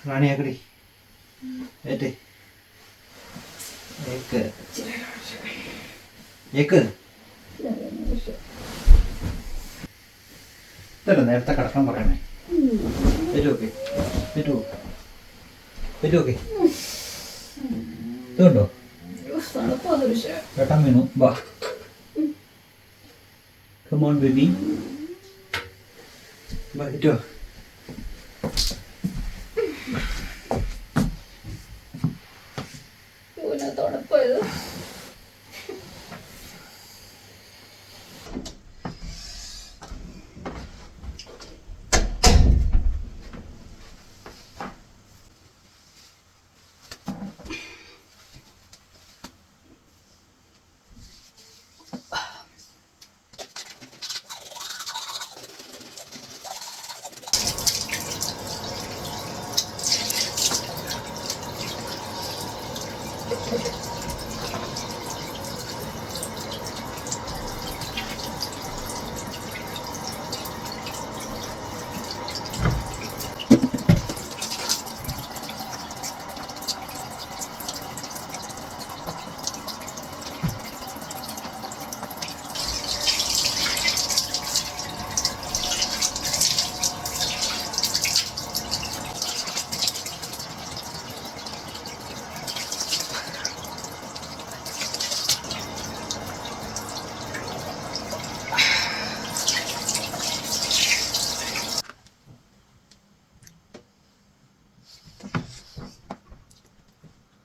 റാണി ആക്കടി ഏറ്റ് ഏക്ക് ഏക്ക് ഇതല്ല നേരത്തെ കിടക്കാൻ പറയണേ. പറ്റുമോക്കെ പറ്റുമോക്കെ ഇതുണ്ടോ ചേട്ടൻ വീണു. വാ കമോൺ ബേബി പറ്റുമോ?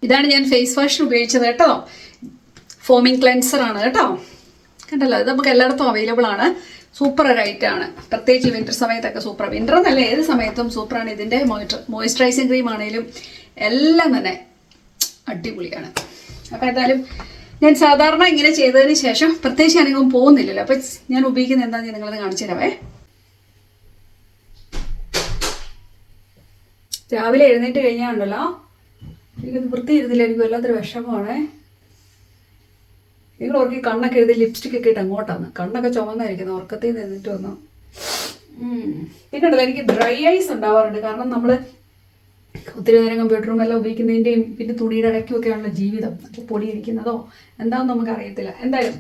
ഇതാണ് ഞാൻ ഫേസ് വാഷ് ഉപയോഗിച്ചത് കേട്ടോ. ഫോമിങ് ക്ലെൻസർ ആണ് കേട്ടോ. കണ്ടല്ലോ, ഇത് നമുക്ക് എല്ലായിടത്തും അവൈലബിൾ ആണ്. സൂപ്പർ ഒരു ഐറ്റമാണ്. പ്രത്യേകിച്ച് വിൻ്റർ സമയത്തൊക്കെ സൂപ്പർ. വിൻ്റർ എന്നല്ല, ഏത് സമയത്തും സൂപ്പറാണ്. ഇതിൻ്റെ മോയ്സ്ചറൈസിങ് ക്രീം ആണെങ്കിലും എല്ലാം തന്നെ അടിപൊളിയാണ്. അപ്പോൾ എന്തായാലും ഞാൻ സാധാരണ ഇങ്ങനെ ചെയ്തതിന് ശേഷം പ്രത്യേകിച്ച് ഞാനെങ്കിലും പോകുന്നില്ലല്ലോ. അപ്പോൾ ഞാൻ ഉപയോഗിക്കുന്നത് എന്താണെന്ന് ഞാൻ നിങ്ങളത് കാണിച്ചു തരാവേ. രാവിലെ എഴുന്നേറ്റ് കഴിഞ്ഞാൽ ഉണ്ടല്ലോ, എനിക്കത് വൃത്തി ഇരുന്നില്ലായിരിക്കും, വല്ലാത്തൊരു വിഷമമാണേ. നിങ്ങൾ ഓർക്കി കണ്ണൊക്കെ എഴുതി ലിപ്സ്റ്റിക് ഒക്കെ ഇട്ട് അങ്ങോട്ടാണ്, കണ്ണൊക്കെ ചുമന്നായിരിക്കുന്നത് ഉറക്കത്തിൽ നിന്ന് നിന്നിട്ട് വന്നു. പിന്നെ ഉണ്ടല്ലോ, എനിക്ക് ഡ്രൈ ഐസ് ഉണ്ടാവാറുണ്ട്. കാരണം നമ്മൾ ഒത്തിരി നേരം കമ്പ്യൂട്ടറും എല്ലാം ഉപയോഗിക്കുന്നതിൻ്റെയും പിന്നെ തുണിയുടെ ഇടയ്ക്കുമൊക്കെയാണല്ലോ ജീവിതം. അപ്പോൾ പൊടി ഇരിക്കുന്നതോ എന്താണെന്ന് നമുക്ക് അറിയത്തില്ല. എന്തായാലും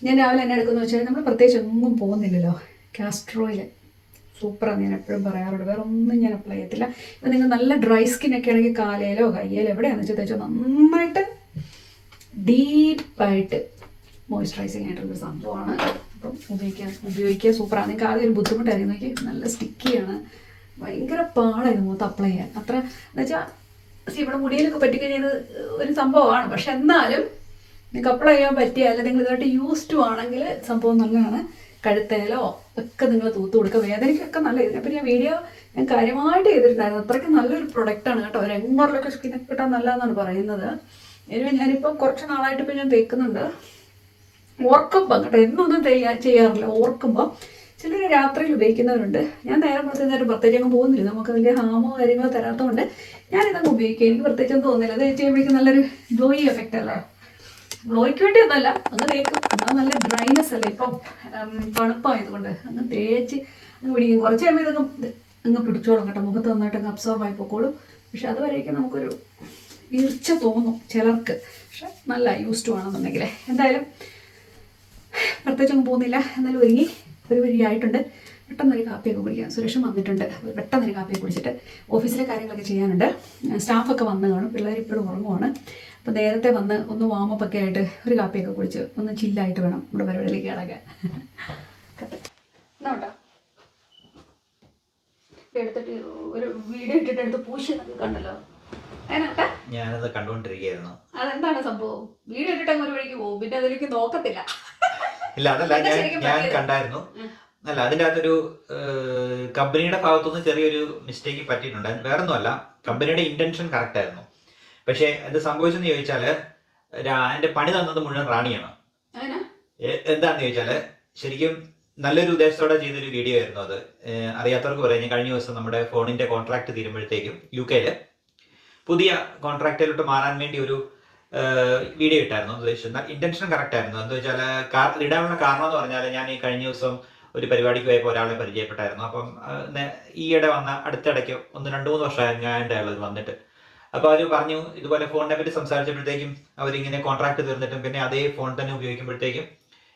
ഞാൻ രാവിലെ എന്നെ എടുക്കുന്നത് വെച്ചാൽ നമ്മൾ പ്രത്യേകിച്ച് എങ്ങും പോകുന്നില്ലല്ലോ. കാസ്റ്റർ ഓയിൽ സൂപ്പറാണ്, ഞാൻ എപ്പോഴും പറയാറുണ്ട്. വേറെ ഒന്നും ഞാൻ അപ്ലൈ ചെയ്യത്തില്ല. ഇപ്പം നിങ്ങൾ നല്ല ഡ്രൈ സ്കിന്നൊക്കെ ആണെങ്കിൽ കാലയിലോ കയ്യിലോ എവിടെയാണെന്ന് വെച്ചാൽ തേച്ചോ, നന്നായിട്ട് ഡീപ്പായിട്ട് മോയ്സ്ചറൈസിങ് ആയിട്ടുള്ളൊരു സംഭവമാണ്. അപ്പം ഉപയോഗിക്കുക സൂപ്പറാണ്. നിങ്ങൾക്ക് ആദ്യം ഒരു ബുദ്ധിമുട്ടായിരുന്നു, നോക്കി നല്ല സ്റ്റിക്കിയാണ്, ഭയങ്കര പാടായിരുന്നു മുഖത്ത് അപ്ലൈ ചെയ്യാൻ. അത്ര എന്ന് വെച്ചാൽ ഇവിടെ മുടിയിലൊക്കെ പറ്റിക്കഴിഞ്ഞത് ഒരു സംഭവമാണ്. പക്ഷെ എന്നാലും നിങ്ങൾക്ക് അപ്ലൈ ചെയ്യാൻ പറ്റിയ, അല്ലെങ്കിൽ നിങ്ങൾ ഇതായിട്ട് യൂസ്ഡ് ആണെങ്കിൽ സംഭവം നല്ലതാണ്. കഴുത്തേലോ ഒക്കെ നിങ്ങൾ തൂത്ത് കൊടുക്കുക, വേദനയ്ക്കൊക്കെ നല്ല. ഇതിനെപ്പറ്റി ഞാൻ വീഡിയോ ഞാൻ കാര്യമായിട്ട് ചെയ്തിട്ടുണ്ടായിരുന്നു. അത്രയ്ക്ക് നല്ലൊരു പ്രൊഡക്റ്റാണ് കേട്ടോ. ഒരു എങ്ങോട്ടിലൊക്കെ സ്കിന്നൊക്കെ കിട്ടാൻ നല്ലതെന്നാണ് പറയുന്നത്. ഇനി ഞാനിപ്പോൾ കുറച്ച് നാളായിട്ട് ഇപ്പോൾ ഞാൻ തേക്കുന്നുണ്ട്. ഓർക്കുമ്പം കേട്ടോ, എന്നൊന്നും ചെയ്യാറില്ല. ഓർക്കുമ്പോൾ ചിലർ രാത്രിയിൽ ഉപയോഗിക്കുന്നവരുണ്ട്. ഞാൻ നേരം പ്രത്യേകിച്ച് അങ്ങ് പോകുന്നില്ല, നമുക്ക് വലിയ ഹാമോ കാര്യങ്ങളോ തരാത്തതുകൊണ്ട് ഞാനിതങ്ങ് ഉപയോഗിക്കുക. എനിക്ക് പ്രത്യേകിച്ചൊന്നും തോന്നുന്നില്ല. അത് ചെയ്യുമ്പോഴേക്കും നല്ലൊരു ഗ്ലോയി എഫക്റ്റ് അല്ലേ. ഗ്ലോയ്ക്ക് വേണ്ടി ഒന്നല്ല, അങ്ങ് തേക്കും. എന്നാൽ നല്ല ഡ്രൈനെസ് അല്ലേ ഇപ്പം തണുപ്പായതുകൊണ്ട് അങ്ങ് തേച്ച് അങ്ങ് പിടിക്കും. കുറച്ച് കഴിയുമ്പോൾ ഇതൊക്കെ അങ്ങ് പിടിച്ചോളും കേട്ടോ, മുഖത്ത് നന്നായിട്ട് അങ്ങ് അബ്സോർവ് ആയി പോക്കോളും. പക്ഷെ അതുവരേക്കും നമുക്കൊരു ഈർച്ച തോന്നും ചിലർക്ക്. പക്ഷെ നല്ല യൂസ്ഡ് ആണെന്നുണ്ടെങ്കിൽ എന്തായാലും പ്രത്യേകിച്ച് ഒന്നും പോകുന്നില്ല. എന്നാലും ഒരുങ്ങി ഒരു വരിയായിട്ടുണ്ട്. പെട്ടെന്നൊരു കാപ്പിയൊക്കെ കുടിക്കാം. സുരേഷും വന്നിട്ടുണ്ട്. പെട്ടെന്നൊരു കാപ്പിയൊക്കെ കുടിച്ചിട്ട് ഓഫീസിലെ കാര്യങ്ങളൊക്കെ ചെയ്യാനുണ്ട്. സ്റ്റാഫൊക്കെ വന്ന് കാണും, പിള്ളേർ ഇപ്പോഴും ഉറങ്ങുവാണ്. അപ്പോൾ നേരത്തെ വന്ന് ഒന്ന് വാമപ്പൊക്കെ ആയിട്ട് ഒരു കാപ്പിയൊക്കെ കുടിച്ച് ഒന്ന് ചില്ലായിട്ട് വേണം നമ്മുടെ പരിപാടിയിലേക്ക് കിടക്കാൻ. എന്നാ എടുത്തിട്ട് ഒരു വീഡിയോ ഇട്ടിട്ട് എടുത്ത് പൂശിയൊക്കെ കണ്ടല്ലോ, അതിനകത്ത് ഞാനത് കണ്ടുകൊണ്ടിരിക്കുകയായിരുന്നു. അതെന്താണ് സംഭവം? വീഡിയോ ഇട്ടിട്ട് അങ്ങ് ഒരു വഴിക്ക് പോകും, പിന്നെ അതിലേക്ക് നോക്കത്തില്ല. ഇല്ല, അതല്ല, ഞാൻ കണ്ടായിരുന്നു. അല്ല, അതിൻ്റെ അകത്തൊരു കമ്പനിയുടെ ഭാഗത്തുനിന്ന് ചെറിയൊരു മിസ്റ്റേക്ക് പറ്റിയിട്ടുണ്ട്. വേറൊന്നും അല്ല, കമ്പനിയുടെ ഇന്റൻഷൻ കറക്റ്റ് ആയിരുന്നു. പക്ഷെ എന്ത് സംഭവിച്ചെന്ന് ചോദിച്ചാല്, എന്റെ പണി തന്നത് മുഴുവൻ റാണിയാണ്. എന്താണെന്ന് ചോദിച്ചാല്, ശരിക്കും നല്ലൊരു ഉദ്ദേശത്തോടെ ചെയ്തൊരു വീഡിയോ ആയിരുന്നു അത്. അറിയാത്തവർക്ക് പറയാം, ഞാൻ കഴിഞ്ഞ ദിവസം നമ്മുടെ ഫോണിന്റെ കോൺട്രാക്ട് തീരുമ്പോഴത്തേക്കും UK പുതിയ കോൺട്രാക്റ്റിലോട്ട് മാറാൻ വേണ്ടി ഒരു വീഡിയോ ഇട്ടായിരുന്നു. ഉദ്ദേശിച്ചത് ഇന്റൻഷൻ കറക്റ്റ് ആയിരുന്നു. എന്താ വെച്ചാൽ ഇടാനുള്ള കാരണം എന്ന് പറഞ്ഞാൽ, ഞാൻ ഈ കഴിഞ്ഞ ദിവസം ഒരു പരിപാടിക്ക് പോയപ്പോൾ ഒരാളെ പരിചയപ്പെട്ടായിരുന്നു. അപ്പം ഈയിടെ വന്ന അടുത്തിടയ്ക്ക് 1-2-3 വർഷമായി ഞാൻ അയാൾ വന്നിട്ട്. അപ്പോൾ അവർ പറഞ്ഞു ഇതുപോലെ ഫോണിനെ പറ്റി സംസാരിച്ചപ്പോഴത്തേക്കും അവരിങ്ങനെ കോൺട്രാക്ട് തീർന്നിട്ടും പിന്നെ അതേ ഫോൺ തന്നെ ഉപയോഗിക്കുമ്പോഴത്തേക്കും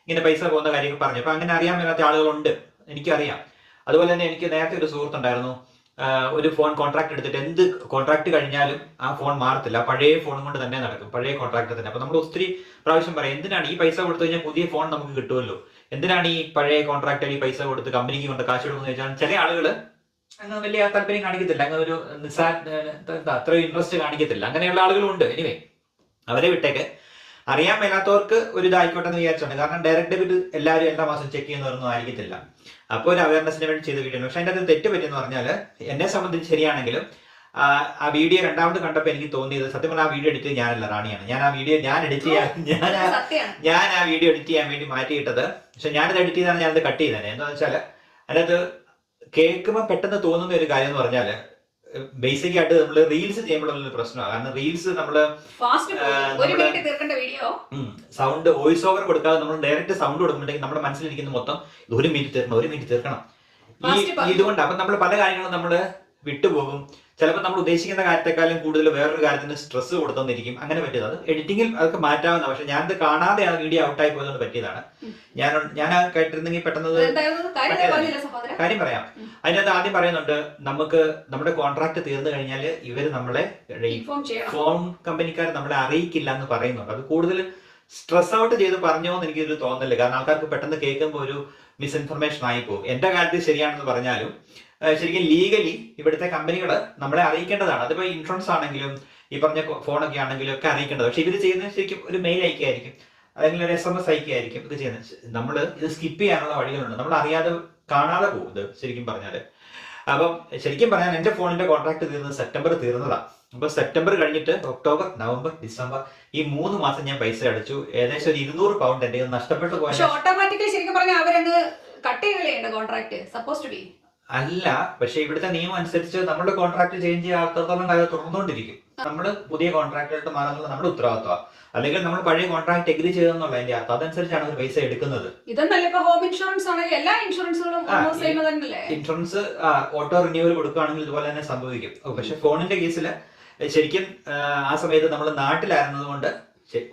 ഇങ്ങനെ പൈസ പോകുന്ന കാര്യങ്ങൾ പറഞ്ഞു. അപ്പോൾ അങ്ങനെ അറിയാൻ മേലാത്ത ആളുകളുണ്ട്, എനിക്കറിയാം. അതുപോലെ തന്നെ എനിക്ക് നേരത്തെ ഒരു സുഹൃത്തുണ്ടായിരുന്നു, ഒരു ഫോൺ കോൺട്രാക്ട് എടുത്തിട്ട് എന്ത് കോൺട്രാക്ട് കഴിഞ്ഞാലും ആ ഫോൺ മാറത്തില്ല, പഴയ ഫോൺ കൊണ്ട് തന്നെ നടക്കും, പഴയ കോൺട്രാക്ട് തന്നെ. അപ്പൊ നമ്മൾ ഒത്തിരി പ്രാവശ്യം പറയാം, എന്തിനാണ് ഈ പൈസ കൊടുത്തു കഴിഞ്ഞാൽ പുതിയ ഫോൺ നമുക്ക് കിട്ടുമല്ലോ, എന്തിനാണ് ഈ പഴയ കോൺട്രാക്റ്റിൽ ഈ പൈസ കൊടുത്ത് കമ്പനിക്ക് കൊണ്ട് കാശ് കൊടുക്കുന്നത് വെച്ചാൽ ചില ആളുകൾ അങ്ങ് വലിയ താല്പര്യം കാണിക്കത്തില്ല, അങ്ങനെ ഒരു അത്ര ഇൻട്രസ്റ്റ് കാണിക്കത്തില്ല. അങ്ങനെയുള്ള ആളുകളുണ്ട്. എനിവേ അവരെ വിട്ടേക്ക്. അറിയാൻ മേലാത്തവർക്ക് ഒരു ഇതായിക്കോട്ടെ എന്ന് വിചാരിച്ചോണ്ട്, കാരണം ഡയറക്റ്റ് ഡെബിറ്റ് എല്ലാവരും എല്ലാ മാസം ചെക്ക് ചെയ്യുന്നവരൊന്നും ആയിരിക്കത്തില്ല. അപ്പോൾ ഒരു അവയർനെസ്സിന് വേണ്ടി ചെയ്ത വീഡിയോ. പക്ഷെ അതിൻ്റെ അത് തെറ്റ് പറ്റിയെന്ന് പറഞ്ഞാൽ, എന്നെ സംബന്ധിച്ച് ശരിയാണെങ്കിലും ആ വീഡിയോ രണ്ടാമത് കണ്ടപ്പോൾ എനിക്ക് തോന്നിയത്, സത്യം പറഞ്ഞാൽ ആ വീഡിയോ എഡിറ്റ് ചെയ്ത് ഞാനല്ല, റാണിയാണ്. ഞാൻ ആ വീഡിയോ എഡിറ്റ് ചെയ്യാൻ ആ വീഡിയോ എഡിറ്റ് ചെയ്യാൻ വേണ്ടി മാറ്റിയിട്ടത്. പക്ഷെ ഞാനത് എഡിറ്റ് ചെയ്താണ്, ഞാനത് കട്ട് ചെയ്തേനെ. എന്താണെന്ന് വെച്ചാൽ അതിനകത്ത് കേൾക്കുമ്പോൾ പെട്ടെന്ന് തോന്നുന്ന ഒരു കാര്യം എന്ന് പറഞ്ഞാൽ, ബേസിക് ആയിട്ട് നമ്മൾ റീൽസ് ചെയ്യുമ്പോഴുള്ള പ്രശ്നമാണ്. കാരണം റീൽസ് നമ്മള് സൗണ്ട് വോയിസ് ഓവർ കൊടുക്കാതെ നമ്മൾ ഡയറക്റ്റ് സൗണ്ട് കൊടുക്കുമ്പോഴത്തേക്ക് നമ്മുടെ മനസ്സിലിരിക്കുന്ന മൊത്തം 1 മിനിറ്റ് തീർക്കണം ഇതുകൊണ്ട്. അപ്പൊ നമ്മൾ പല കാര്യങ്ങളും നമ്മൾ വിട്ടുപോകും. ചിലപ്പോൾ നമ്മൾ ഉദ്ദേശിക്കുന്ന കാര്യത്തെക്കാളും കൂടുതൽ വേറൊരു കാര്യത്തിന് സ്ട്രെസ് കൊടുത്തെന്നിരിക്കും. അങ്ങനെ പറ്റിയത് അത് എഡിറ്റിംഗിൽ അതൊക്കെ മാറ്റാവുന്ന. പക്ഷെ ഞാനത് കാണാതെ ആ വീഡിയോ ഔട്ടായി പോയതുകൊണ്ട് പറ്റിയതാണ്. ഞാൻ കേട്ടിരുന്നെങ്കിൽ പെട്ടെന്ന് കാര്യം പറയാം. അതിനകത്ത് ആദ്യം പറയുന്നുണ്ട്, നമുക്ക് നമ്മുടെ കോൺട്രാക്ട് തീർന്നു കഴിഞ്ഞാൽ ഇവർ നമ്മളെ ഫോൺ കമ്പനിക്കാർ നമ്മളെ അറിയിക്കില്ല എന്ന് പറയുന്നുണ്ട്. അത് കൂടുതൽ സ്ട്രെസ് ഔട്ട് ചെയ്ത് പറഞ്ഞോ എന്ന് എനിക്കൊരു തോന്നല്. കാരണം ആൾക്കാർക്ക് പെട്ടെന്ന് കേൾക്കുമ്പോൾ ഒരു മിസ്ഇൻഫർമേഷൻ ആയി പോകും. എന്റെ കാര്യത്തിൽ ശരിയാണെന്ന് പറഞ്ഞാലും ശരിക്കും ലീഗലി ഇവിടുത്തെ കമ്പനികൾ നമ്മളെ അറിയിക്കേണ്ടതാണ്. അതിപ്പോ ഇൻഷുറൻസ് ആണെങ്കിലും ഈ പറഞ്ഞ ഫോണൊക്കെ ആണെങ്കിലും ഒക്കെ അറിയിക്കേണ്ടത്. പക്ഷെ ഇവർ ചെയ്യുന്നത് ശരിക്കും ഒരു മെയിൽ അയക്കുകയായിരിക്കും, അല്ലെങ്കിൽ ഒരു SMS അയക്കുകയായിരിക്കും ഇത് ചെയ്യുന്നത്. നമ്മൾ ഇത് സ്കിപ്പ് ചെയ്യാനുള്ള വഴികളുണ്ട്, നമ്മൾ അറിയാതെ കാണാതെ പോകും ഇത് ശരിക്കും പറഞ്ഞാൽ. അപ്പം ശരിക്കും പറഞ്ഞാൽ എന്റെ ഫോണിന്റെ കോൺട്രാക്ട് തീർന്നത് സെപ്റ്റംബർ തീർന്നതാണ്. അപ്പൊ സെപ്റ്റംബർ കഴിഞ്ഞിട്ട് ഒക്ടോബർ, നവംബർ, ഡിസംബർ ഈ 3 മാസം ഞാൻ പൈസ അടച്ചു. ഏകദേശം ഒരു 200 പൗണ്ട് എന്റെ നഷ്ടപ്പെട്ടു പോയത്. ഓട്ടോമാറ്റിക്കലി ശരിക്കും പറഞ്ഞാൽ അവരങ്ങ് കട്ട് ചെയ്യല്ലേ കോൺട്രാക്ട് സപ്പോസ് ടു ബി അല്ല. പക്ഷെ ഇവിടുത്തെ നിയമം അനുസരിച്ച് നമ്മുടെ കോൺട്രാക്ട് ചേഞ്ച് ചെയ്യാത്തോളം കാലം തുടർന്നുകൊണ്ടിരിക്കും. നമ്മൾ പുതിയ കോൺട്രാക്ടായിട്ട് മാറുന്നത് നമ്മുടെ ഉത്തരവാദിത്വമാണ്. അല്ലെങ്കിൽ നമ്മൾ പഴയ കോൺട്രാക്ട് എഗ്രി ചെയ്തെന്നുള്ള അതിന്റെ അർത്ഥം. അതനുസരിച്ചാണ് അവർ പൈസ എടുക്കുന്നത്. ഹോം ഇൻഷുറൻസ് ആണെങ്കിൽ എല്ലാ ഇൻഷുറൻസുകളും ഇൻഷുറൻസ് ഓട്ടോ റിന്യൂവൽ കൊടുക്കുകയാണെങ്കിൽ ഇതുപോലെ തന്നെ സംഭവിക്കും. പക്ഷെ ഫോണിന്റെ കേസിൽ ശരിക്കും ആ സമയത്ത് നമ്മൾ നാട്ടിലായിരുന്നത് കൊണ്ട്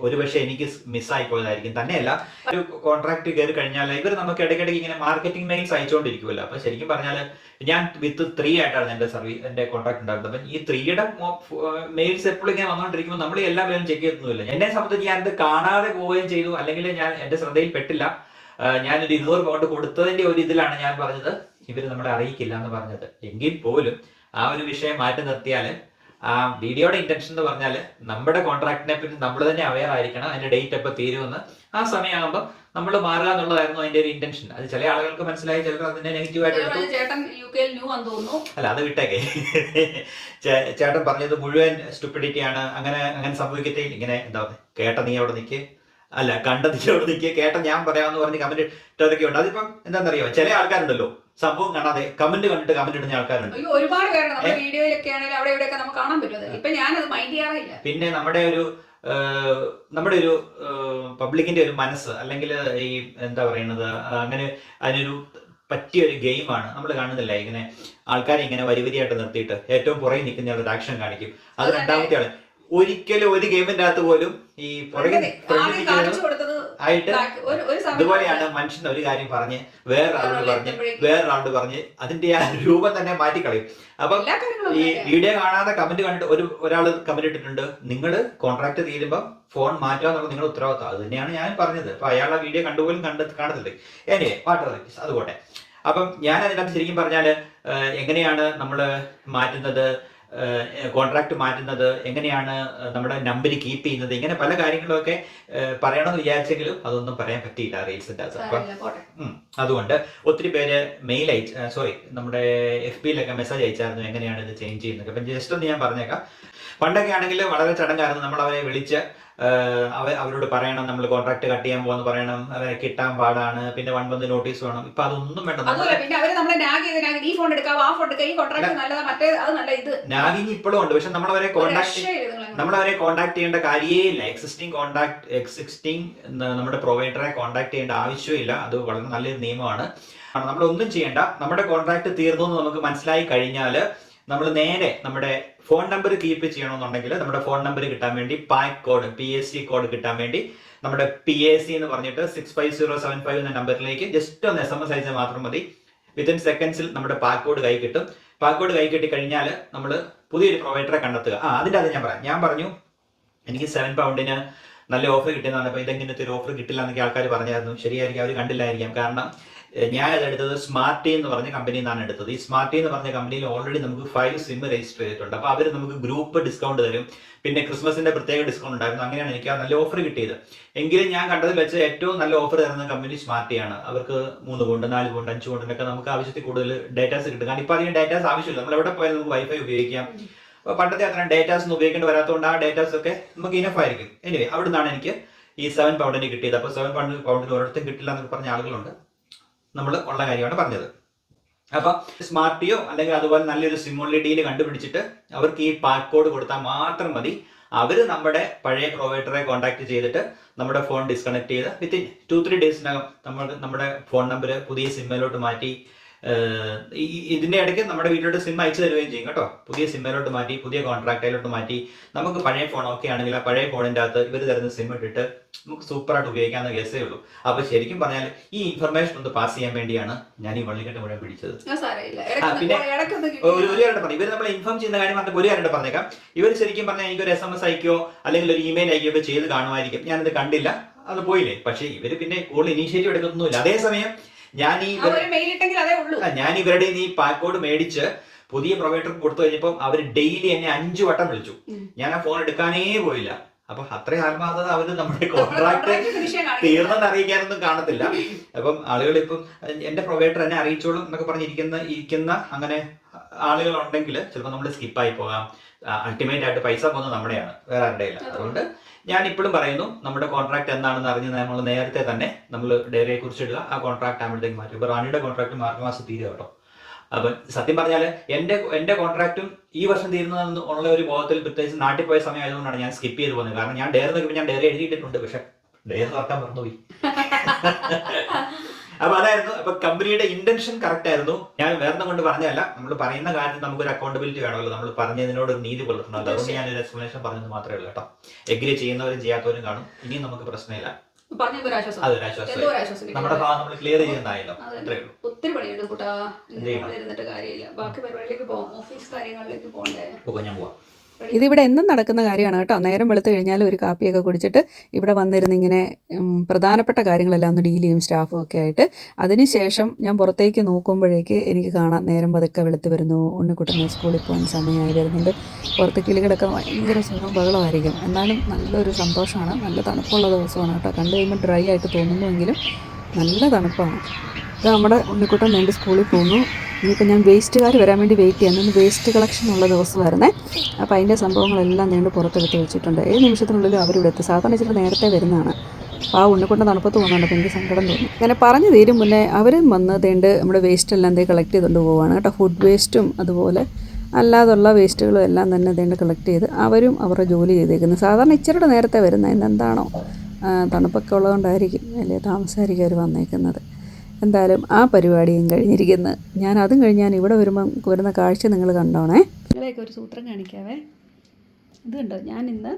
ഒരു പക്ഷെ എനിക്ക് മിസ്സായി പോയതായിരിക്കും. തന്നെയല്ല, ഒരു കോൺട്രാക്ട് കയറി കഴിഞ്ഞാൽ ഇവർ നമുക്ക് ഇടയ്ക്കിടയ്ക്ക് ഇങ്ങനെ മാർക്കറ്റിംഗ് മെയിൽസ് അയച്ചുകൊണ്ടിരിക്കുമല്ലോ. അപ്പൊ ശരിക്കും പറഞ്ഞാൽ ഞാൻ വിത്ത് 3 ആയിട്ടാണ് എന്റെ കോൺട്രാക്ട് ഉണ്ടായിരുന്നത്. അപ്പൊ ഈ 3യുടെ മെയിൽസ് എപ്പോഴും ഇങ്ങനെ വന്നുകൊണ്ടിരിക്കുമ്പോൾ നമ്മൾ എല്ലാ പേരും ചെക്ക് ചെയ്തൊന്നുമില്ല. എന്നെ സംബന്ധിച്ച് ഞാനത് കാണാതെ പോവുകയും ചെയ്തു, അല്ലെങ്കിൽ ഞാൻ എന്റെ ശ്രദ്ധയിൽ പെട്ടില്ല. ഞാനൊരു 200 പൗണ്ട് കൊടുത്തതിന്റെ ഒരു ഇതിലാണ് ഞാൻ പറഞ്ഞത് ഇവർ നമ്മളെ അറിയിക്കില്ല എന്ന് പറഞ്ഞത്. എങ്കിൽ പോലും ആ ഒരു വിഷയം മാറ്റി നിർത്തിയാൽ ആ വീഡിയോയുടെ ഇന്റൻഷൻ എന്ന് പറഞ്ഞാൽ നമ്മുടെ കോൺട്രാക്ടിനെ പറ്റി നമ്മൾ തന്നെ അവെയർ ആയിരിക്കണം. അതിന്റെ ഡേറ്റ് എപ്പോൾ തീരുമെന്ന് ആ സമയമാകുമ്പോൾ നമ്മൾ മാറുക എന്നുള്ളതായിരുന്നു അതിന്റെ ഒരു ഇന്റൻഷൻ. അത് ചില ആളുകൾക്ക് മനസ്സിലായി, ചിലർ അതിന്റെ നെഗറ്റീവ് ആയിട്ട് എടുത്തു. അല്ല, അത് വിട്ടേക്കെ. ചേട്ടൻ പറഞ്ഞത് മുഴുവൻ സ്റ്റുപ്പിഡിറ്റി ആണ്, അങ്ങനെ സംഭവിക്കട്ടെ. ഇങ്ങനെ എന്താ കേട്ട നീ അവിടെ നിൽക്ക്, അല്ല കണ്ട നീ അവിടെ നിൽക്കുക, കേട്ട ഞാൻ പറയാമെന്ന് പറഞ്ഞ് കമന്റ് ഇട്ടതൊക്കെ ഉണ്ട്. അതിപ്പം എന്താണെന്നറിയോ, ചില ആൾക്കാരുണ്ടല്ലോ സംഭവം കാണാതെ കമന്റ് കണ്ടിട്ട് കമന്റ് ഇടുന്ന ആൾക്കാരുണ്ട്. ഒരുപാട് പേരുണ്ട് നമ്മുടെ വീഡിയോയിലൊക്കെ ആണെങ്കിൽ അവിടെ ഇവിടെയൊക്കെ നമുക്ക് കാണാൻ പറ്റും. ഇപ്പൊ ഞാനത് മൈൻഡ് ചെയ്യാറില്ല. പിന്നെ നമ്മുടെ ഒരു പബ്ലിക്കിന്റെ ഒരു മനസ്സ്, അല്ലെങ്കിൽ ഈ എന്താ പറയുന്നത്, അങ്ങനെ അതിനൊരു പറ്റിയ ഒരു ഗെയിമാണ്. നമ്മൾ കാണുന്നില്ല ഇങ്ങനെ ആൾക്കാരെ ഇങ്ങനെ വരിവരിയായിട്ട് നിർത്തിയിട്ട് ഏറ്റവും പുറകെ നിൽക്കുന്ന ഒരു ആക്ഷൻ കാണിക്കും. അത് രണ്ടാമത്തെ ആള്. ഒരിക്കലും ഒരു ഗെയിമിന്റെ അകത്ത് പോലും ഈ പുറകെ ആയിട്ട് ഇതുപോലെയാണ് മനുഷ്യൻ ഒരു കാര്യം പറഞ്ഞ് വേറൊരാളോട് പറഞ്ഞ് അതിന്റെ ആ രൂപം തന്നെ മാറ്റിക്കളയും. അപ്പം ഈ വീഡിയോ കാണാതെ കമന്റ് കണ്ടിട്ട് ഒരാൾ കമന്റ് ഇട്ടിട്ടുണ്ട്, നിങ്ങൾ കോൺട്രാക്ട് തീരുമ്പോൾ ഫോൺ മാറ്റുക എന്നുള്ളത് നിങ്ങളുടെ ഉത്തരവാദിത്വം. അത് തന്നെയാണ് ഞാൻ പറഞ്ഞത്. അപ്പൊ അയാൾ ആ വീഡിയോ കണ്ടുപോലും കാണത്തില്ല. എനിവേ വാട്ടർ അതുപോട്ടെ. അപ്പം ഞാൻ അതിനകത്ത് ശരിക്കും പറഞ്ഞാല് എങ്ങനെയാണ് നമ്മൾ മാറ്റുന്നത്, കോൺട്രാക്ട് മാറ്റുന്നത്, എങ്ങനെയാണ് നമ്മുടെ നമ്പർ കീപ്പ് ചെയ്യുന്നത്, ഇങ്ങനെ പല കാര്യങ്ങളൊക്കെ പറയണമെന്ന് വിചാരിച്ചെങ്കിലും അതൊന്നും പറയാൻ പറ്റിയില്ല റീൽസിന്റെ അകത്ത്. അപ്പം അതുകൊണ്ട് ഒത്തിരി പേര് മെയിൽ നമ്മുടെ FBയിലൊക്കെ മെസ്സേജ് അയച്ചായിരുന്നു എങ്ങനെയാണ് ഇത് ചേഞ്ച് ചെയ്യുന്നത്. അപ്പം ജസ്റ്റ് ഒന്ന് ഞാൻ പറഞ്ഞേക്കാം. പണ്ടൊക്കെ ആണെങ്കിൽ വളരെ ചടങ്ങായിരുന്നു. നമ്മൾ അവരെ വിളിച്ച് അവരോട് പറയണം നമ്മൾ കോൺട്രാക്ട് കട്ട് ചെയ്യാൻ പോകുന്ന പറയണം, അവരെ കിട്ടാൻ പാടാണ്, പിന്നെ 1 month നോട്ടീസ് വേണം. ഇപ്പൊ അതൊന്നും വേണ്ട. നാഗിങ് ഇപ്പോഴും ഉണ്ട്. പക്ഷെ നമ്മളവരെ നമ്മൾ അവരെ കോൺടാക്ട് ചെയ്യേണ്ട കാര്യമേ ഇല്ല. എക്സിസ്റ്റിംഗ് നമ്മുടെ പ്രൊവൈഡറെ കോൺടാക്ട് ചെയ്യേണ്ട ആവശ്യമില്ല. അത് വളരെ നല്ലൊരു നിയമമാണ്. നമ്മളൊന്നും ചെയ്യേണ്ട. നമ്മുടെ കോൺട്രാക്ട് തീർന്നു എന്ന് നമുക്ക് മനസ്സിലായി കഴിഞ്ഞാൽ നമ്മൾ നേരെ നമ്മുടെ ഫോൺ നമ്പർ കീപ്പ് ചെയ്യണമെന്നുണ്ടെങ്കിൽ നമ്മുടെ ഫോൺ നമ്പർ കിട്ടാൻ വേണ്ടി പാക്ക് കോഡ് PSC കോഡ് കിട്ടാൻ വേണ്ടി നമ്മുടെ PAC എന്ന് പറഞ്ഞിട്ട് 65075 എന്ന നമ്പറിലേക്ക് ജസ്റ്റ് ഒന്ന് SMS അയച്ചാൽ മാത്രം മതി. വിത്തിൻ സെക്കൻഡ്സിൽ നമ്മുടെ പാക്ക് കോഡ് കൈ കിട്ടും. പാക്ക് കോഡ് കൈ കിട്ടി കഴിഞ്ഞാൽ നമ്മൾ പുതിയൊരു പ്രൊവൈഡറെ കണ്ടെത്തുക. അതിൻ്റെ അത് ഞാൻ പറഞ്ഞു എനിക്ക് 7 പൗണ്ടിന് നല്ല ഓഫർ കിട്ടുന്നതാണ്. അപ്പോൾ ഇതെങ്ങനത്തെ ഒരു ഓഫർ കിട്ടില്ല എന്നൊക്കെ ആൾക്കാർ പറഞ്ഞായിരുന്നു. ശരിയായിരിക്കും, അവർ കണ്ടില്ലായിരിക്കാം. കാരണം ഞാനത് എടുത്തത് സ്മാർട്ടി എന്ന് പറഞ്ഞ കമ്പനിയിൽ നിന്നാണ് എടുത്തത്. ഈ സ്മാർട്ടി എന്ന് പറഞ്ഞ കമ്പനിയിൽ ഓൾറെഡി നമുക്ക് 5 സിം രജിസ്റ്റർ ചെയ്തിട്ടുണ്ട്. അപ്പോൾ അവർ നമുക്ക് ഗ്രൂപ്പ് ഡിസ്കൗണ്ട് തരും. പിന്നെ ക്രിസ്മസിന്റെ പ്രത്യേക ഡിസ്കൗണ്ട് ഉണ്ടായിരുന്നു. അങ്ങനെയാണ് എനിക്ക് ആ നല്ല ഓഫർ കിട്ടിയത്. എങ്കിലും ഞാൻ കണ്ടതിൽ വെച്ച് ഏറ്റവും നല്ല ഓഫർ തരുന്ന കമ്പനി സ്മാർട്ടിയാണ്. അവർക്ക് 3 പൗണ്ട് 4 പൗണ്ട് 5 പൗണ്ടിനൊക്കെ നമുക്ക് ആവശ്യത്തിൽ കൂടുതൽ ഡേറ്റാസ് കിട്ടും. കാരണം ഇപ്പോൾ അധികം ഡേറ്റാസ് ആവശ്യമില്ല. നമ്മൾ എവിടെ പോയാലും നമുക്ക് വൈഫൈ ഉപയോഗിക്കാം. അപ്പോൾ പണ്ടത്തെ അത്ര ഡേറ്റാസ് ഒന്നും ഉപയോഗിക്കേണ്ടി വരാത്തതുകൊണ്ട് ആ ഡേറ്റാസ് ഒക്കെ നമുക്ക് ഇനഫ് ആയിരിക്കും. എനിവേ അവിടെ നിന്നാണ് എനിക്ക് ഈ 7 പൗണ്ടിന് കിട്ടിയത്. അപ്പോൾ 7 പൗണ്ടിന് ഒരിടത്തും കിട്ടില്ല എന്നൊക്കെ പറഞ്ഞ ആളുകളുണ്ട്. നമ്മൾ ഉള്ള കാര്യമാണ് പറഞ്ഞത്. അപ്പം സ്മാർട്ടിയോ അല്ലെങ്കിൽ അതുപോലെ നല്ലൊരു സിം-ഓൺലി ഡീൽ കണ്ടുപിടിച്ചിട്ട് അവർക്ക് ഈ പാക്ക് കോഡ് കൊടുത്താൽ മാത്രം മതി. അവർ നമ്മുടെ പഴയ പ്രൊവൈഡറെ കോൺടാക്ട് ചെയ്തിട്ട് നമ്മുടെ ഫോൺ ഡിസ്കണക്ട് ചെയ്ത് വിത്തിൻ 2-3 ഡേയ്സിനകം നമ്മുടെ ഫോൺ നമ്പർ പുതിയ സിമ്മിലോട്ട് മാറ്റി ഇതിന്റെ ഇടയ്ക്ക് നമ്മുടെ വീട്ടിലോട്ട് സിം അയച്ചു തരുകയും ചെയ്യും കേട്ടോ. പുതിയ സിമ്മിലോട്ട് മാറ്റി പുതിയ കോൺട്രാക്റ്റിലോട്ട് മാറ്റി നമുക്ക് പഴയ ഫോൺ ഒക്കെ ആണെങ്കിൽ ആ പഴയ ഫോണിന്റെ അകത്ത് ഇവർ തരുന്ന സിം ഇട്ടിട്ട് നമുക്ക് സൂപ്പറായിട്ട് ഉപയോഗിക്കാവുന്ന കേസേ ഉള്ളൂ. അപ്പൊ ശരിക്കും പറഞ്ഞാൽ ഈ ഇൻഫർമേഷൻ ഒന്ന് പാസ് ചെയ്യാൻ വേണ്ടിയാണ് ഞാൻ ഈ വള്ളിക്കെട്ട് മുഴുവൻ പിടിച്ചത്. പിന്നെ ഒരു കാര്യം പറഞ്ഞു, ഇവർ നമ്മളെ ഇൻഫോം ചെയ്യുന്ന കാര്യം പറഞ്ഞിട്ട് ഒരു കാര്യം പറഞ്ഞേക്കാം. ഇവർ ശരിക്കും പറഞ്ഞാൽ എനിക്കൊരു SMS അയക്കുകയോ അല്ലെങ്കിൽ ഒരു ഇമെയിൽ അയക്കുകയോ ചെയ്ത് കാണുമായിരിക്കും. ഞാനത് കണ്ടില്ല, അത് പോയില്ലേ. പക്ഷേ ഇവർ പിന്നെ കൂടുതൽ ഇനീഷ്യേറ്റീവ് എടുക്കുന്നൊന്നുമില്ല. അതേസമയം ഞാൻ ഇവരുടെ ഈ പാക്ക് കോഡ് മേടിച്ച് പുതിയ പ്രൊവൈഡർക്ക് കൊടുത്തു കഴിഞ്ഞപ്പോൾ അവർ ഡെയിലി എന്നെ 5 വട്ടം വിളിച്ചു. ഞാൻ ആ ഫോൺ എടുക്കാനേ പോയില്ല. അപ്പൊ അത്രയും ആത്മാർത്ഥത അവര് നമ്മുടെ കോൺട്രാക്ട് തീർന്നെന്ന് അറിയിക്കാനൊന്നും കാണത്തില്ല. അപ്പം ആളുകൾ ഇപ്പം എന്റെ പ്രൊവൈഡർ എന്നെ അറിയിച്ചോളും എന്നൊക്കെ പറഞ്ഞിരിക്കുന്ന അങ്ങനെ ആളുകൾ ഉണ്ടെങ്കിൽ ചിലപ്പോൾ നമ്മൾ സ്കിപ്പായി പോകാം. അൾട്ടിമേറ്റ് ആയിട്ട് പൈസ പോകുന്നത് നമ്മുടെയാണ്, വേറെ ആരുടെയില്ല. അതുകൊണ്ട് ഞാൻ ഇപ്പോഴും പറയുന്നു, നമ്മുടെ കോൺട്രാക്ട് എന്താണെന്ന് അറിഞ്ഞ് നമ്മൾ നേരത്തെ തന്നെ നമ്മൾ ഡയറിയെ കുറിച്ച് ഇടുക. ആ കോൺട്രാക്ട് ആകുമ്പോഴത്തേക്ക് മാറ്റും. ഇപ്പൊ റാണിയുടെ കോൺട്രാക്ട് മാർച്ച് മാസം തീരുക കേട്ടോ. അപ്പൊ സത്യം പറഞ്ഞാൽ എന്റെ കോൺട്രാക്റ്റും ഈ വർഷം തീരുന്നതെന്ന് ഉള്ള ഒരു ബോധത്തിൽ പ്രത്യേകിച്ച് നാട്ടിൽ പോയ സമയം ആയതുകൊണ്ടാണ് ഞാൻ സ്കിപ്പ് ചെയ്ത് പോകുന്നത്. കാരണം ഞാൻ ഡയറി നോക്കിയപ്പോൾ ഞാൻ ഡയറി എഴുതിയിട്ടുണ്ട്, പക്ഷെ ഡയറി തുറക്കാൻ മറന്നുപോയി. അപ്പൊ അതായിരുന്നു. അപ്പൊ കമ്പനിയുടെ ഇന്റൻഷൻ കറക്റ്റ് ആയിരുന്നു. ഞാൻ വേറെ കൊണ്ട് പറഞ്ഞതല്ല, നമ്മൾ പറയുന്ന കാര്യത്തിൽ നമുക്കൊരു അക്കൗണ്ടബിലിറ്റി വേണമല്ലോ. നമ്മൾ പറഞ്ഞതിനോട് ഒരു നീതി പുലർത്തണമല്ലോ. അതുകൊണ്ട് ഞാൻ ഒരു എക്സ്പ്ലനേഷൻ പറഞ്ഞത് മാത്രമേ ഉള്ളൂ കേട്ടോ. എഗ്രി ചെയ്യുന്നവരും ചെയ്യാത്തവരും കാണും. ഇനിയും നമുക്ക് പ്രശ്നമില്ല. നമ്മുടെ ഭാഗം നമ്മൾ ക്ലിയർ ചെയ്യുന്നതായല്ലോ. ഒത്തിരി പണിയുണ്ട് കൂട്ടാ. ഇരുന്നിട്ട് കാര്യമില്ല. ബാക്കി പരിപാടിയിലേക്ക് പോകാം. ഓഫീസ് കാര്യങ്ങളിലേക്ക് പോകണ്ടേ? ഞാൻ പോവാം. ഇതിവിടെ എന്നും നടക്കുന്ന കാര്യമാണ് കേട്ടോ. നേരം വെളുത്ത് കഴിഞ്ഞാൽ ഒരു കാപ്പിയൊക്കെ കുടിച്ചിട്ട് ഇവിടെ വന്നിരുന്ന് ഇങ്ങനെ പ്രധാനപ്പെട്ട കാര്യങ്ങളെല്ലാം ഒന്ന് ഡീൽ ചെയ്യും സ്റ്റാഫും ഒക്കെ ആയിട്ട്. അതിനുശേഷം ഞാൻ പുറത്തേക്ക് നോക്കുമ്പോഴേക്ക് എനിക്ക് കാണാം നേരം പതുക്കെ വെളുത്ത് വരുന്നു. ഉണ്ണിക്കുട്ടനെ സ്കൂളിൽ പോകാൻ സമയമായി വരുന്നുണ്ട്. പുറത്ത് കിളികളൊക്കെ ഭയങ്കര സുഖം ബഹളമായിരിക്കും. എന്നാലും നല്ലൊരു സന്തോഷമാണ്. നല്ല തണുപ്പുള്ള ദിവസമാണ് കേട്ടോ. കണ്ടു കഴിയുമ്പോൾ ഡ്രൈ ആയിട്ട് തോന്നുന്നുവെങ്കിലും നല്ല തണുപ്പാണ്. ഇത് നമ്മുടെ ഉണ്ണിക്കുട്ടൻ വേണ്ടി സ്കൂളിൽ പോകുന്നു. ഇനിയിപ്പോൾ ഞാൻ വേസ്റ്റുകാർ വരാൻ വേണ്ടി വെയിറ്റ് ചെയ്യാൻ. ഇന്ന് വേസ്റ്റ് കളക്ഷൻ ഉള്ള ദിവസമായിരുന്നേ. അപ്പോൾ അതിൻ്റെ സംഭവങ്ങളെല്ലാം നീണ്ട് പുറത്തെടുത്ത് വെച്ചിട്ടുണ്ട്. 7 നിമിഷത്തിനുള്ളിൽ അവരിവിടെ എത്തും. സാധാരണ ഇച്ചിരി നേരത്തെ വരുന്നതാണ്. അപ്പോൾ ആ ഉണ്ണിക്കുട്ടൻ തണുപ്പത്ത് പോകുന്നുണ്ട്. അപ്പോൾ എനിക്ക് സങ്കടം തോന്നി. അങ്ങനെ പറഞ്ഞു തീരും മുന്നേ അവരും വന്ന് തേണ്ട് നമ്മുടെ വേസ്റ്റ് എല്ലാം കളക്ട് ചെയ്തുകൊണ്ട് പോവുകയാണ് കേട്ടോ. ഫുഡ് വേസ്റ്റും അതുപോലെ അല്ലാതുള്ള വേസ്റ്റുകളും എല്ലാം തന്നെ തേണ്ട് കളക്ട് ചെയ്ത് അവരും അവരുടെ ജോലി ചെയ്തേക്കുന്നു. സാധാരണ ഇച്ചിരിയുടെ നേരത്തെ വരുന്നത്. ഇന്നെന്താണോ തണുപ്പൊക്കെ ഉള്ളതുകൊണ്ടായിരിക്കും, വലിയ താമസമായിരിക്കും അവർ വന്നേക്കുന്നത്. എന്തായാലും ആ പരിപാടിയും കഴിഞ്ഞിരിക്കുന്നു. ഞാൻ അതും കഴിഞ്ഞ് ഞാൻ ഇവിടെ വരുന്ന കാഴ്ച നിങ്ങൾ കണ്ടോണേ. നിങ്ങളെയൊക്കെ ഒരു സൂത്രം കാണിക്കാവേ. ഇത് കണ്ടോ, ഞാൻ ഇന്ന്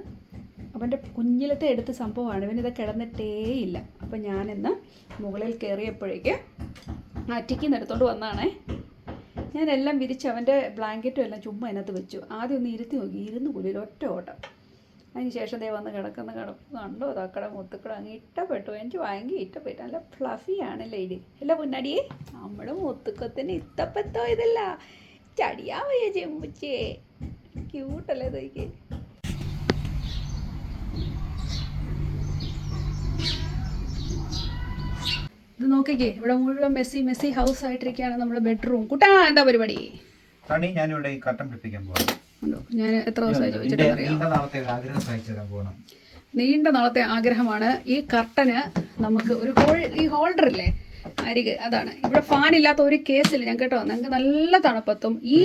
അവൻ്റെ കുഞ്ഞിലത്തെ എടുത്ത സംഭവമാണ്. ഇവനിത് കിടന്നിട്ടേയില്ല. അപ്പം ഞാനിന്ന് മുകളിൽ കയറിയപ്പോഴേക്ക് അറ്റിക്കിന്ന് എടുത്തോണ്ട് വന്നതാണേ. ഞാനെല്ലാം വിരിച്ച് അവൻ്റെ ബ്ലാങ്കറ്റും എല്ലാം ചുമ്മാ അതിനകത്ത് വെച്ചു. ആദ്യം ഒന്ന് ഇരുത്തി നോക്കി, ഇരുന്ന് കുലിയിൽ ഒറ്റ ഓട്ടം. അതിന് ശേഷം ദേ വന്ന് കിടക്കുന്ന കണ്ടോ തക്കട മുത്തുക്കട അങ്ങ് ഇഷ്ടപ്പെട്ടു. എനിക്ക് ഭയങ്കര ഇഷ്ടപ്പെട്ടു. നല്ല ഫ്ലഫിയാണ് ലേഡി. അല്ല പൊന്നാടിയേ, നമ്മുടെ മുത്തുക്കത്തിന് ഇത്തപ്പത്തോ ഇതല്ല ചടിയാ വയ്യ ചെമ്പുച്ചേ. ക്യൂട്ടല്ലേ ഇതൊക്കെ. ഇത് നോക്കിക്കേ, ഇവിടെ മുഴുവൻ മെസ്സി ഹൗസ് ആയിട്ടിരിക്കുകയാണ് നമ്മുടെ ബെഡ്റൂം. കുട്ടാ എന്താ പരിപാടി? ഞാനിവിടെ ഈ കർട്ടൻ പിടിപ്പിക്കാൻ പോവാം. ഞാൻ എത്ര ദിവസമായി ചോദിച്ചിട്ടറിയാം. നീണ്ട നാളത്തെ ആഗ്രഹമാണ്. ഈ കർട്ടന് നമുക്ക് ഒരു ഈ ഹോൾഡർ ഇല്ലേ, അരികെ അതാണ്. ഇവിടെ ഫാൻ ഇല്ലാത്ത ഒരു കേസില്ല ഞാൻ കേട്ടോ. ഞങ്ങൾക്ക് നല്ല തണുപ്പത്തും ഈ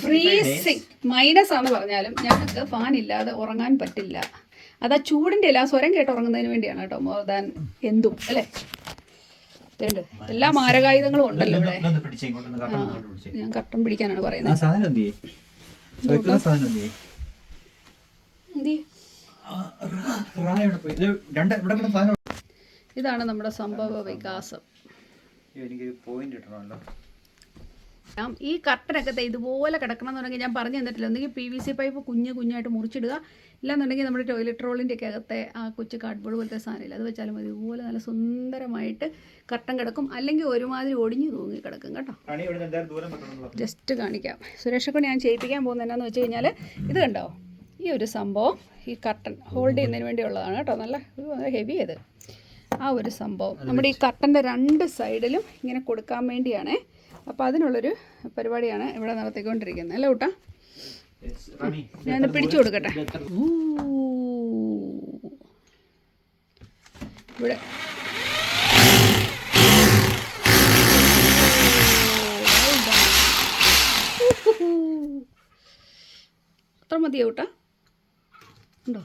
ഫ്രീസിങ് മൈനസ് ആണെന്ന് പറഞ്ഞാലും ഞങ്ങൾക്ക് ഫാൻ ഇല്ലാതെ ഉറങ്ങാൻ പറ്റില്ല. അതാ ചൂടിൻ്റെ അല്ല, സ്വരം കേട്ട് ഉറങ്ങുന്നതിന് വേണ്ടിയാണ് കേട്ടോ. മോർ ദാൻ എന്തും അല്ലേ. എല്ലാ മാരകായുധങ്ങളും ഉണ്ടല്ലോ ഇവിടെ. ഞാൻ കട്ടൻ പിടിക്കാനാണ് പറയുന്നത്. ഇതാണ് നമ്മുടെ സംഭവ വികാസം. ഈ കട്ടനൊക്കെ ഇതുപോലെ കിടക്കണം എന്നുണ്ടെങ്കിൽ ഞാൻ പറഞ്ഞു തന്നിട്ടില്ല. ഒന്നെങ്കിൽ PVC പൈപ്പ് കുഞ്ഞായിട്ട് മുറിച്ചിടുക, ഇല്ലാന്നുണ്ടെങ്കിൽ നമ്മുടെ ടോയ്ലറ്റ് റോളിൻ്റെ ഒക്കെ അകത്തെ ആ കൊച്ചു കാർഡ്ബോർഡ് പോലത്തെ സാധനമില്ല, അത് വെച്ചാലും മതി. ഇതുപോലെ നല്ല സുന്ദരമായിട്ട് കട്ടൻ കിടക്കും. അല്ലെങ്കിൽ ഒരുമാതിരി ഒടിഞ്ഞു തൂങ്ങി കിടക്കും കേട്ടോ. ജസ്റ്റ് കാണിക്കാം. സുരേഷൊക്കെ ഞാൻ ചെയ്യിപ്പിക്കാൻ പോകുന്നത് എന്നാന്ന് വെച്ച് കഴിഞ്ഞാൽ ഇത് കണ്ടോ, ഈ ഒരു സംഭവം ഈ കട്ടൻ ഹോൾഡ് ചെയ്യുന്നതിന് വേണ്ടിയുള്ളതാണ് കേട്ടോ. നല്ല ഹെവി ഇത്. ആ ഒരു സംഭവം നമ്മുടെ ഈ കട്ടൻ്റെ 2 സൈഡിലും ഇങ്ങനെ കൊടുക്കാൻ വേണ്ടിയാണേ. അപ്പോൾ അതിനുള്ളൊരു പരിപാടിയാണ് ഇവിടെ നടത്തിക്കൊണ്ടിരിക്കുന്നത് അല്ലേ കൂട്ടാ. ഞാൻ പിടിച്ചു കൊടുക്കട്ടെ. ഇവിടെ അത്ര മതിയോ കൂട്ടാ? ഉണ്ടോ?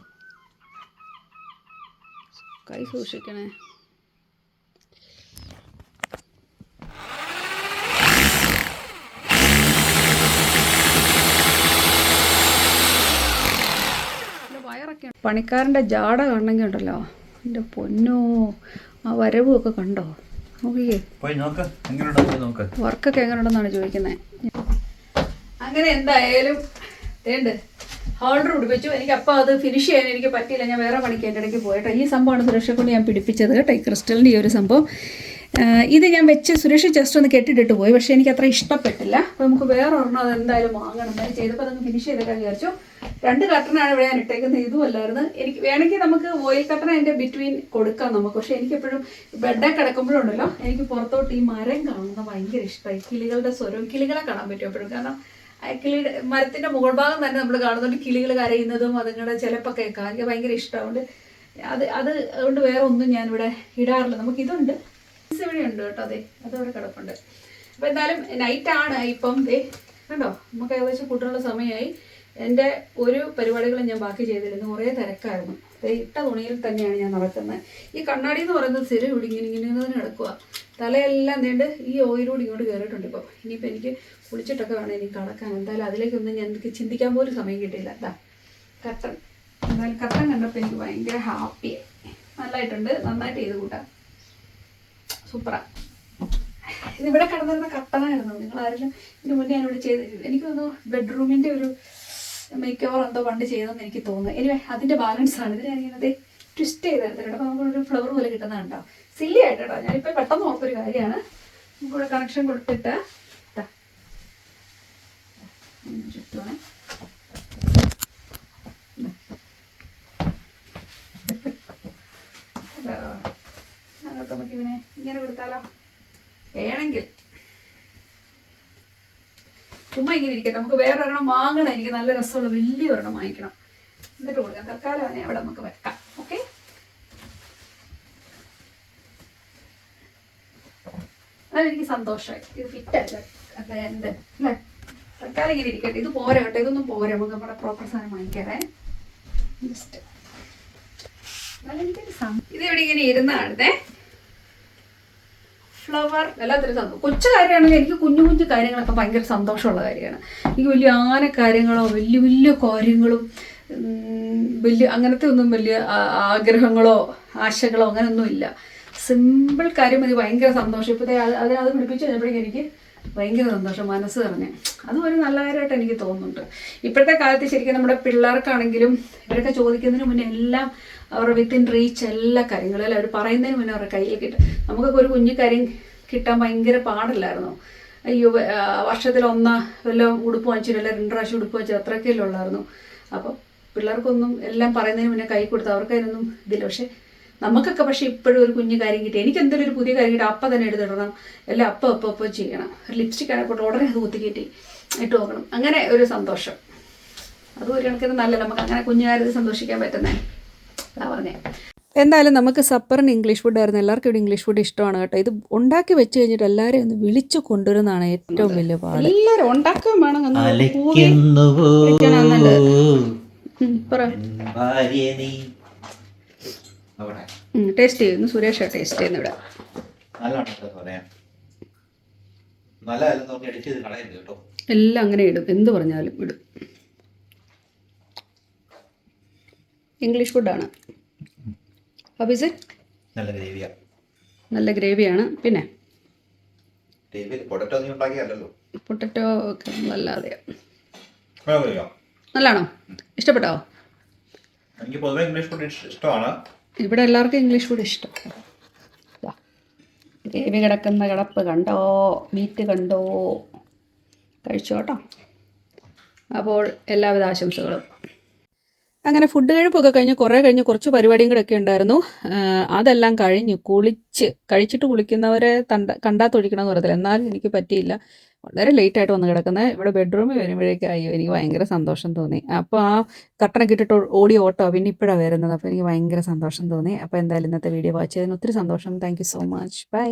കൈ സൂക്ഷിക്കണേ. പണിക്കാരൻ്റെ ജാട കാണണമെങ്കിൽ ഉണ്ടല്ലോ, എൻ്റെ പൊന്നോ, ആ വരവും ഒക്കെ കണ്ടോ? നോക്കിയേ വർക്കൊക്കെ എങ്ങനെ ഉണ്ടെന്നാണ് ചോദിക്കുന്നത്. അങ്ങനെ എന്തായാലും വേണ്ട ഹോൾഡർ പിടിപ്പിച്ചു. എനിക്ക് അപ്പോൾ അത് ഫിനിഷ് ചെയ്യാൻ എനിക്ക് പറ്റിയില്ല. ഞാൻ വേറെ പണിക്ക് എൻ്റെ ഇടയ്ക്ക് പോയിട്ടോ. ഈ സംഭവമാണ് സുരക്ഷ കൊണ്ട് ഞാൻ പിടിപ്പിച്ചത് കേട്ടോ, ഈ ക്രിസ്റ്റലിൻ്റെ ഈ ഒരു സംഭവം. ഇത് ഞാൻ വെച്ച് സുരക്ഷ ജസ്റ്റ് ഒന്ന് കെട്ടിട്ടിട്ട് പോയി, പക്ഷേ എനിക്ക് അത്ര ഇഷ്ടപ്പെട്ടില്ല. അപ്പോൾ നമുക്ക് വേറെ ഒരെണ്ണം അത് എന്തായാലും വാങ്ങണം. എന്തായാലും ചെയ്തപ്പോൾ അതങ്ങ് ഫിനിഷ് ചെയ്തേക്കാൻ വിചാരിച്ചു. 2 കട്ടനാണ് ഇവിടെ ഞാൻ ഇട്ടേക്കുന്നത്. ഇതുമല്ലായിരുന്നു. എനിക്ക് വേണമെങ്കിൽ നമുക്ക് ഓയിൽ കട്ടൻ അതിൻ്റെ ബിറ്റ്വീൻ കൊടുക്കാം നമുക്ക്. പക്ഷേ എനിക്കെപ്പോഴും ബെഡേ കിടക്കുമ്പോഴുണ്ടല്ലോ എനിക്ക് പുറത്തോട്ട് ഈ മരം കാണുന്നത് ഭയങ്കര ഇഷ്ടമായി. കിളികളുടെ സ്വരം, കിളികളെ കാണാൻ പറ്റും എപ്പോഴും. കാരണം കിളിയുടെ മരത്തിൻ്റെ മുകൾ ഭാഗം തന്നെ നമ്മൾ കാണുന്നുണ്ട് കിളികൾ കരയുന്നതും അതുങ്ങളുടെ ചിലപ്പോൾ കേൾക്കാം. എനിക്ക് ഭയങ്കര ഇഷ്ടമുണ്ട്. അതുകൊണ്ട് വേറെ ഒന്നും ഞാനിവിടെ ഇടാറില്ല. നമുക്കിതുണ്ട്, ഇവിടെ ഉണ്ട് കേട്ടോ. അതെ, അതവിടെ കിടപ്പുണ്ട്. അപ്പോൾ എന്തായാലും നൈറ്റാണ് ഇപ്പം. കണ്ടോ, നമുക്ക് ഏകദേശം കൂട്ടുള്ള സമയമായി. എൻ്റെ ഒരു പരിപാടികളും ഞാൻ ബാക്കി ചെയ്തിരുന്നു. കുറേ തിരക്കായിരുന്നു. ഇട്ട തുണിയിൽ തന്നെയാണ് ഞാൻ നടക്കുന്നത്. ഈ കണ്ണാടി എന്ന് പറയുന്നത് സ്ഥിരം ഇവിടെ ഇങ്ങനെ കിടക്കുക. തലയെല്ലാം നീണ്ട് ഈ ഓയിലൂടെ ഇങ്ങോട്ട് കയറിയിട്ടുണ്ട്. ഇപ്പോൾ ഇനിയിപ്പോൾ എനിക്ക് കുളിച്ചിട്ടൊക്കെ വേണം എനിക്ക് കടക്കാൻ. എന്തായാലും അതിലേക്കൊന്നും ഞാൻ എനിക്ക് ചിന്തിക്കാൻ പോലും സമയം കിട്ടിയില്ല. എന്താ കട്ടൻ, എന്തായാലും കട്ടൻ കണ്ടപ്പോൾ എനിക്ക് ഭയങ്കര ഹാപ്പിയായി. നല്ലതായിട്ടുണ്ട്, നന്നായിട്ട് ചെയ്ത് കൂട്ടാം. സൂപ്പറാ. ഇതിവിടെ കിടന്നിരുന്ന കട്ടനായിരുന്നു. നിങ്ങളാരെങ്കിലും ഇതിന് മുന്നേ ഞാനിവിടെ ചെയ്ത്, എനിക്ക് തോന്നുന്നു ബെഡ്റൂമിൻ്റെ ഒരു മേക്ക് ഓവർ എന്തോ പണ്ട് ചെയ്തതെന്ന് എനിക്ക് തോന്നുന്നു. എനിവേ അതിൻ്റെ ബാലൻസാണ്. ഇതിന് ഞാനിങ്ങനെ ട്വിസ്റ്റ് ചെയ്തെടുത്തിട്ട് അപ്പോൾ നമുക്കൊരു ഫ്ലവർ പോലെ കിട്ടുന്നത് കണ്ടോ. സില്ലി ആയിട്ട് കേട്ടോ. ഞാനിപ്പോൾ പെട്ടെന്ന് ഓർത്തൊരു കാര്യമാണ്. നമുക്കിവിടെ കണക്ഷൻ കൊടുത്തിട്ട് ചുറ്റുവാണ്. അതിനകത്ത് നമുക്കിതിനെ ഇങ്ങനെ കൊടുത്താലോ? വേണമെങ്കിൽ ചുമ്മാ ഇങ്ങനെ ഇരിക്കട്ടെ. നമുക്ക് വേറെ ഒരെണ്ണം വാങ്ങണം. എനിക്ക് നല്ല രസമുള്ള വലിയ ഒരെണ്ണം വാങ്ങിക്കണം, എന്നിട്ട് കൊടുക്കാം. തൽക്കാലം അതിനെ അവിടെ നമുക്ക് വെക്കാം. ഓക്കെ, അതെനിക്ക് സന്തോഷമായി. ഇത് ഫിറ്റല്ല അല്ല എൻ്റെ അല്ലേ. തൽക്കാലം ഇങ്ങനെ ഇരിക്കട്ടെ. ഇത് പോരാ കേട്ടോ, ഇതൊന്നും പോരാ. നമുക്ക് നമ്മുടെ പ്രോപ്പർ സാധനം വാങ്ങിക്കാതെ ജസ്റ്റ് ഇതിവിടെ ഇങ്ങനെ ഇരുന്നാണേ. ഫ്ലവർ വല്ലാത്തൊരു സംഭവം. കൊച്ചു കാര്യമാണെങ്കിൽ എനിക്ക് കുഞ്ഞു കുഞ്ഞു കാര്യങ്ങളൊക്കെ ഭയങ്കര സന്തോഷമുള്ള കാര്യമാണ്. എനിക്ക് വലിയ കാര്യങ്ങളോ വലിയ വലിയ കാര്യങ്ങളും വലിയ അങ്ങനത്തെ ഒന്നും വലിയ ആഗ്രഹങ്ങളോ ആശകളോ അങ്ങനെയൊന്നും ഇല്ല. സിമ്പിൾ കാര്യം മതി, ഭയങ്കര സന്തോഷം. ഇപ്പോഴത്തെ അത് പിടിപ്പിച്ച് കഴിഞ്ഞപ്പോഴേക്കും എനിക്ക് ഭയങ്കര സന്തോഷം, മനസ്സ് പറഞ്ഞ്. അതും ഒരു നല്ല കാര്യമായിട്ട് എനിക്ക് തോന്നുന്നുണ്ട്. ഇപ്പോഴത്തെ കാലത്ത് ശരിക്കും നമ്മുടെ പിള്ളേർക്കാണെങ്കിലും ഇവരൊക്കെ ചോദിക്കുന്നതിന് മുന്നേ എല്ലാം അവരുടെ വിത്തിൻ റീച്ച് എല്ലാ കാര്യങ്ങളും അല്ല അവർ പറയുന്നതിന് മുന്നേ അവരുടെ കയ്യിൽ കിട്ടും. നമുക്കൊക്കെ ഒരു കുഞ്ഞു കാര്യം കിട്ടാൻ ഭയങ്കര പാടില്ലായിരുന്നു. അയ്യോ, വർഷത്തിലൊന്ന വല്ലതും ഉടുപ്പ് വാങ്ങിച്ചില്ല, 2 പ്രാവശ്യം ഉടുപ്പ് വാങ്ങിച്ചത് അത്രയൊക്കെയല്ലേ ഉള്ളായിരുന്നു. അപ്പോൾ പിള്ളേർക്കൊന്നും എല്ലാം പറയുന്നതിന് മുന്നേ കൈ കൊടുത്ത് അവർക്ക് അതിനൊന്നും ഇതില്ല. പക്ഷേ നമുക്കൊക്കെ പക്ഷേ ഇപ്പോഴും ഒരു കുഞ്ഞു കാര്യം കിട്ടി. എനിക്ക് എന്തെങ്കിലും ഒരു പുതിയ കാര്യം കിട്ടി അപ്പം തന്നെ എടുത്തിടണം, എല്ലാം അപ്പം ചെയ്യണം. ഒരു ലിപ്സ്റ്റിക് ആയപ്പോൾ ഉടനെ അത് കുത്തിക്കയറ്റി ഇട്ട് നോക്കണം. അങ്ങനെ ഒരു സന്തോഷം, അതും ഒരു കണക്കിന് നല്ല. നമുക്ക് അങ്ങനെ കുഞ്ഞുകാരത് സന്തോഷിക്കാൻ പറ്റുന്നേ. അതാ പറഞ്ഞേ. എന്തായാലും നമുക്ക് സപ്പറിന് ഇംഗ്ലീഷ് ഫുഡ് ആയിരുന്നു. എല്ലാവർക്കും ഇവിടെ ഇംഗ്ലീഷ് ഫുഡ് ഇഷ്ടമാണ് കേട്ടോ. ഇത് ഉണ്ടാക്കി വെച്ച് കഴിഞ്ഞിട്ട് എല്ലാവരെയും ഒന്ന് വിളിച്ചു കൊണ്ടുവരുന്നതാണ് ഏറ്റവും വലിയ പാട്. എല്ലാവരും ഉണ്ടാക്കാൻ വേണം. ടേസ്റ്റ് ചെയ്യുന്നു. സുരേഷ് ടേസ്റ്റ് ചെയ്യുന്നു ഇവിടെ. എല്ലാം അങ്ങനെ ഇടും, എന്ത് പറഞ്ഞാലും ഇടും. ഇംഗ്ലീഷ് ഫുഡാണ്. നല്ല ഗ്രേവിയാണ്. പിന്നെ പൊട്ടറ്റോ ഒക്കെ നല്ലാതെ. നല്ലാണോ? ഇഷ്ടപ്പെട്ടോ? എനിക്ക് പൊതുവെ ഇംഗ്ലീഷ് ഫുഡ് ഇഷ്ടമാണ്. ഇവിടെ എല്ലാവർക്കും ഇംഗ്ലീഷ് ഫുഡ് ഇഷ്ടം. ഗ്രേവി കിടക്കുന്ന കിടപ്പ് കണ്ടോ, മീറ്റ് കണ്ടോ, കഴിച്ചോട്ടോ. അപ്പോൾ എല്ലാവിധ ആശംസകളും. അങ്ങനെ ഫുഡ് കഴിപ്പൊക്കെ കഴിഞ്ഞ് കുറേ കഴിഞ്ഞ് കുറച്ച് പരിപാടിയും കൂടെ ഒക്കെ ഉണ്ടായിരുന്നു. അതെല്ലാം കഴിഞ്ഞു കഴിച്ചിട്ട് കുളിക്കുന്നവരെ കണ്ടാൽ തൊഴിക്കണമെന്ന് പറയത്തില്ല. എന്നാലും എനിക്ക് പറ്റിയില്ല. വളരെ ലേറ്റായിട്ട് വന്ന് കിടക്കുന്നത്. ഇവിടെ ബെഡ്റൂമിൽ വരുമ്പോഴേക്കും അയ്യോ എനിക്ക് ഭയങ്കര സന്തോഷം തോന്നി. അപ്പോൾ ആ കട്ടനൊക്കെ ഇട്ടിട്ട് ഓടി ഓട്ടോ പിന്നെ ഇപ്പോഴാണ് വരുന്നത്. അപ്പോൾ എനിക്ക് ഭയങ്കര സന്തോഷം തോന്നി. അപ്പോൾ എന്തായാലും ഇന്നത്തെ വീഡിയോ വാച്ച് ചെയ്തതിന് ഒത്തിരി സന്തോഷം. Thank you so much. By.